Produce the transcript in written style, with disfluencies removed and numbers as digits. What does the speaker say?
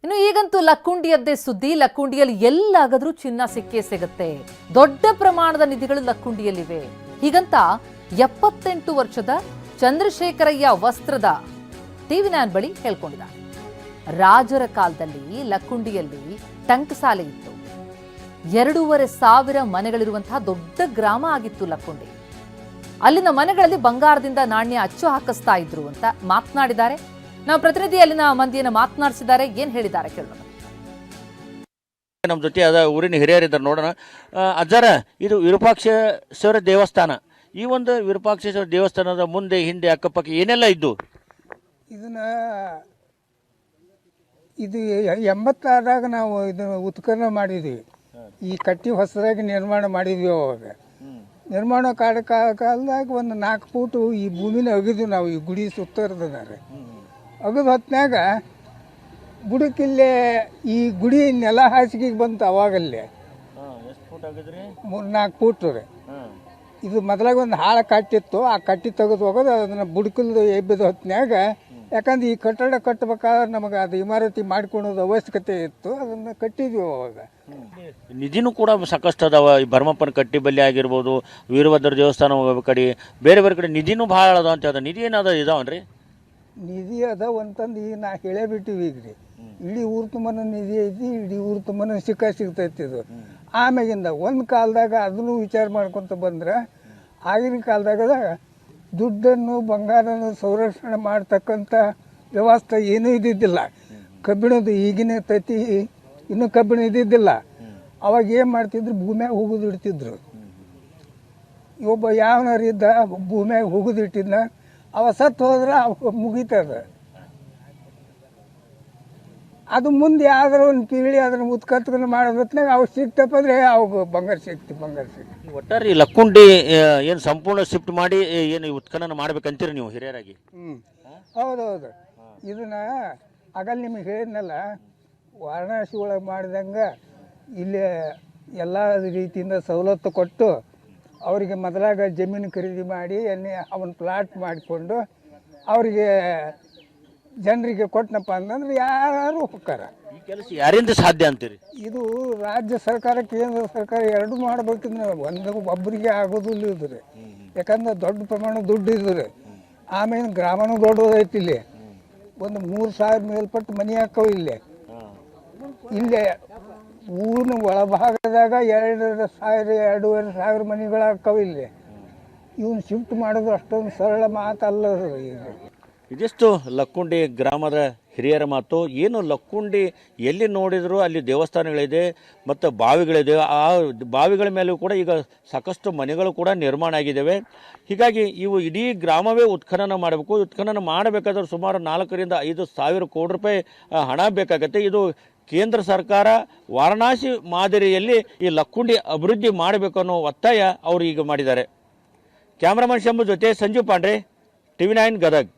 ಇನ್ನು ಈಗಂತೂ ಲಕ್ಕುಂಡಿಯದ್ದೇ ಸುದ್ದಿ. ಲಕ್ಕುಂಡಿಯಲ್ಲಿ ಎಲ್ಲಾಗದ್ರೂ ಚಿನ್ನ ಸಿಕ್ಕೇ ಸಿಗುತ್ತೆ. ದೊಡ್ಡ ಪ್ರಮಾಣದ ನಿಧಿಗಳು ಲಕ್ಕುಂಡಿಯಲ್ಲಿವೆ. ಹೀಗಂತ 78 ವರ್ಷದ ಚಂದ್ರಶೇಖರಯ್ಯ ವಸ್ತ್ರದ ಟಿವಿ9 ಬಳಿ ಹೇಳ್ಕೊಂಡಿದ್ದಾರೆ. ರಾಜರ ಕಾಲದಲ್ಲಿ ಲಕ್ಕುಂಡಿಯಲ್ಲಿ ಟಂಕಸಾಲೆ ಇತ್ತು. 2,500 ಮನೆಗಳಿರುವಂತಹ ದೊಡ್ಡ ಗ್ರಾಮ ಆಗಿತ್ತು ಲಕ್ಕುಂಡಿ. ಅಲ್ಲಿನ ಮನೆಗಳಲ್ಲಿ ಬಂಗಾರದಿಂದ ನಾಣ್ಯ ಅಚ್ಚು ಹಾಕಿಸ್ತಾ ಇದ್ರು ಅಂತ ಮಾತನಾಡಿದ್ದಾರೆ. ನಾವು ಪ್ರತಿನಿಧಿ ಅಲ್ಲಿನ ಮಂದಿಯನ್ನು ಮಾತನಾಡಿಸಿದ್ದಾರೆ. ಏನ್ ಹೇಳಿದ್ದಾರೆ ಕೇಳೋಣ. ನಮ್ಮ ಜೊತೆ ಅದ ಊರಿನ ಹಿರಿಯರಿದ್ದಾರೆ, ನೋಡೋಣ. ಅಜ್ಜಾರ, ಇದು ವಿರೂಪಾಕ್ಷೇಶ್ವರ ದೇವಸ್ಥಾನ. ಈ ಒಂದು ವಿರೂಪಾಕ್ಷೇಶ್ವರ ದೇವಸ್ಥಾನದ ಮುಂದೆ ಹಿಂದೆ ಅಕ್ಕಪಕ್ಕ ಏನೆಲ್ಲ ಇದ್ದು? ಇದು 86ದಾಗ ನಾವು ಇದನ್ನು ಉತ್ಖನನ ಮಾಡಿದ್ವಿ. ಈ ಕಟ್ಟಿ ಹೊಸದಾಗಿ ನಿರ್ಮಾಣ ಮಾಡಿದ್ವಿ. ಅವಾಗ ನಿರ್ಮಾಣ ಕಾಲದಾಗ ಒಂದು 4 ಫೂಟು ಈ ಭೂಮಿನ ಅಗಿದ್ವಿ ನಾವು. ಈ ಗುಡಿ ಸುತ್ತರ್ದಾರೆ ಅಗದು ಹೊತ್ನಾಗ ಬುಡಕಿಲ್ಲೇ ಈ ಗುಡಿ ನೆಲ ಹಾಸಿಗೆಗೆ ಬಂತು. ಅವಾಗಲ್ಲೇ 4 ಫೂಟ್ ರೀ. ಇದು ಮೊದಲಾಗ ಒಂದು ಹಾಳ ಕಟ್ಟಿತ್ತು. ಆ ಕಟ್ಟಿ ತೆಗೆದು ಹೋಗೋದು ಅದನ್ನು ಬುಡಕಲ್ದು ಎಬ್ಬಿದ ಹೊತ್ನ್ಯಾಗ, ಯಾಕಂದ್ರೆ ಈ ಕಟ್ಟಡ ಕಟ್ಟಬೇಕಾದ್ರೆ ನಮಗೆ ಅದು ಇಮಾರತಿ ಮಾಡ್ಕೊಳೋದು ಅವಶ್ಯಕತೆ ಇತ್ತು. ಅದನ್ನು ಕಟ್ಟಿದ್ವಿ ಅವಾಗ. ನಿಧಿನೂ ಕೂಡ ಸಾಕಷ್ಟು ಅದಾವ. ಈ ಭರಮಪ್ಪನ ಕಟ್ಟಿ ಬಲ್ಲಿ ಆಗಿರ್ಬೋದು, ವೀರಭದ್ರ ದೇವಸ್ಥಾನ ಕಡೆ ಬೇರೆ ಬೇರೆ ಕಡೆ ನಿಧಿನೂ ಭಾಳ ಅದಾವ ಅಂತ ಹೇಳ್ತಾರೆ. ನಿಧಿ ಏನಾದ ಇದಾವನ್ರಿ? ನಿಧಿ ಅದಾವ ಅಂತಂದು ಈಗ ನಾ ಹೇಳೇ ಬಿಟ್ಟಿವಿ. ಈಗ ರೀ ಇಡೀ ಊರು ತುಂಬನ ನಿಧಿ ಐತಿ. ಇಡೀ ಊರು ತುಂಬನ ಸಿಗ್ತೈತಿ ಇದು. ಆಮ್ಯಾಗಿಂದ ಒಂದು ಕಾಲದಾಗ ಅದನ್ನು ವಿಚಾರ ಮಾಡ್ಕೊತ ಬಂದ್ರೆ, ಆಗಿನ ಕಾಲದಾಗ ದುಡ್ಡನ್ನು ಬಂಗಾರನ್ನು ಸಂರಕ್ಷಣೆ ಮಾಡ್ತಕ್ಕಂಥ ವ್ಯವಸ್ಥೆ ಏನೂ ಇದ್ದಿದ್ದಿಲ್ಲ. ಕಬ್ಬಿಣದ್ದು ಈಗಿನ ತತಿ ಇನ್ನೂ ಕಬ್ಬಿಣ ಇದ್ದಿದ್ದಿಲ್ಲ. ಅವಾಗ ಏನು ಮಾಡ್ತಿದ್ರು, ಭೂಮಿಯಾಗ ಹೋಗೋದು ಇಡ್ತಿದ್ರು. ಒಬ್ಬ ಯಾವನರಿದ್ದ ಭೂಮಿಯಾಗ ಹೋಗೋದು ಇಟ್ಟಿದ್ನ, ಅವ ಸತ್ತು ಹೋದ್ರೆ ಮುಗೀತದ. ಅದು ಮುಂದೆ ಯಾವ್ದಾರ ಒಂದು ಪೀಳಿ ಅದನ್ನು ಉತ್ಕತ್ಕೊಂಡು ಮಾಡೋದ್ನಾಗ ಅವು ಸಿಕ್ತಪ್ಪ ಅಂದ್ರೆ ಅವಾಗ ಬಂಗಾರ ಸಿಕ್ತಿ. ಒಟ್ಟಾರೆ ಲಕ್ಕುಂಡಿ ಏನು ಸಂಪೂರ್ಣ ಶಿಫ್ಟ್ ಮಾಡಿ ಏನು ಉತ್ಖನನ ಮಾಡ್ಬೇಕಂತೀರಿ ನೀವು ಹಿರಿಯರಾಗಿ? ಹೌದೌದು. ಇದನ್ನ ಆಗಲ್ಲಿ ನಿಮಗೆ ಹೇಳಿದ್ನಲ್ಲ, ವಾರಣಾಸಿ ಒಳಗೆ ಮಾಡಿದಂಗೆ ಇಲ್ಲಿ ಎಲ್ಲ ರೀತಿಯಿಂದ ಸವಲತ್ತು ಕೊಟ್ಟು ಅವರಿಗೆ ಮೊದಲಾಗ ಜಮೀನು ಖರೀದಿ ಮಾಡಿ ಅವನ ಪ್ಲಾಟ್ ಮಾಡಿಕೊಂಡು ಅವರಿಗೆ ಜನರಿಗೆ ಕೊಟ್ಟನಪ್ಪ ಅಂತಂದ್ರೆ ಯಾರು ಹೋಗ್ತಾರ. ಈ ಕೆಲಸ ಯಾರಿಂದ ಸಾಧ್ಯ ಅಂತೀರಿ? ಇದು ರಾಜ್ಯ ಸರ್ಕಾರ ಕೇಂದ್ರ ಸರ್ಕಾರ ಎರಡೂ ಮಾಡ್ಬೇಕಿದ್ರೆ ಒಬ್ಬರಿಗೆ ಆಗೋದಿಲ್ಲ ಇದ್ರಿ. ಯಾಕಂದ್ರೆ ದೊಡ್ಡ ಪ್ರಮಾಣ ದುಡ್ಡು ಇದ್ರಿ. ಆಮೇಲೆ ಗ್ರಾಮನೂ ದೊಡ್ಡದೈತಿ. ಇಲ್ಲಿ ಒಂದು 3,000 ಮೇಲ್ಪಟ್ಟು ಮನೆ ಹಾಕವು. ಇಲ್ಲೇ ಊರಿನ ಒಳಭಾಗದಾಗ 2,500 ಮನೆಗಳು ಹಾಕವು. ಇಲ್ಲಿ ಇವನ್ ಶಿಫ್ಟ್ ಮಾಡೋದು ಅಷ್ಟೊಂದು ಸರಳ ಮಾತಲ್ಲ. ಈಗ ಇದಿಷ್ಟು ಲಕ್ಕುಂಡಿ ಗ್ರಾಮದ ಹಿರಿಯರ ಮಾತು. ಏನು ಲಕ್ಕುಂಡಿ ಎಲ್ಲಿ ನೋಡಿದರೂ ಅಲ್ಲಿ ದೇವಸ್ಥಾನಗಳಿದೆ ಮತ್ತು ಬಾವಿಗಳಿದೆ. ಆ ಬಾವಿಗಳ ಮೇಲೂ ಕೂಡ ಈಗ ಸಾಕಷ್ಟು ಮನೆಗಳು ಕೂಡ ನಿರ್ಮಾಣ ಆಗಿದ್ದಾವೆ. ಹೀಗಾಗಿ ಇವು ಇಡೀ ಗ್ರಾಮವೇ ಉತ್ಖನನ ಮಾಡಬೇಕು. ಉತ್ಖನನ ಮಾಡಬೇಕಾದ್ರೆ ಸುಮಾರು 4ರಿಂದ 5 ಸಾವಿರ ಕೋಟಿ ರೂಪಾಯಿ ಹಣ ಬೇಕಾಗತ್ತೆ. ಇದು ಕೇಂದ್ರ ಸರ್ಕಾರ ವಾರಣಾಸಿ ಮಾದರಿಯಲ್ಲಿ ಈ ಲಕ್ಕುಂಡಿ ಅಭಿವೃದ್ಧಿ ಮಾಡಬೇಕು ಅನ್ನೋ ಒತ್ತಾಯ ಅವರು ಈಗ ಮಾಡಿದ್ದಾರೆ. ಕ್ಯಾಮ್ರಾಮನ್ ಶಂಭು ಜೊತೆ ಸಂಜೀವ್ ಪಾಂಡ್ರೆ, ಟಿವಿ9 ಗದಗ್.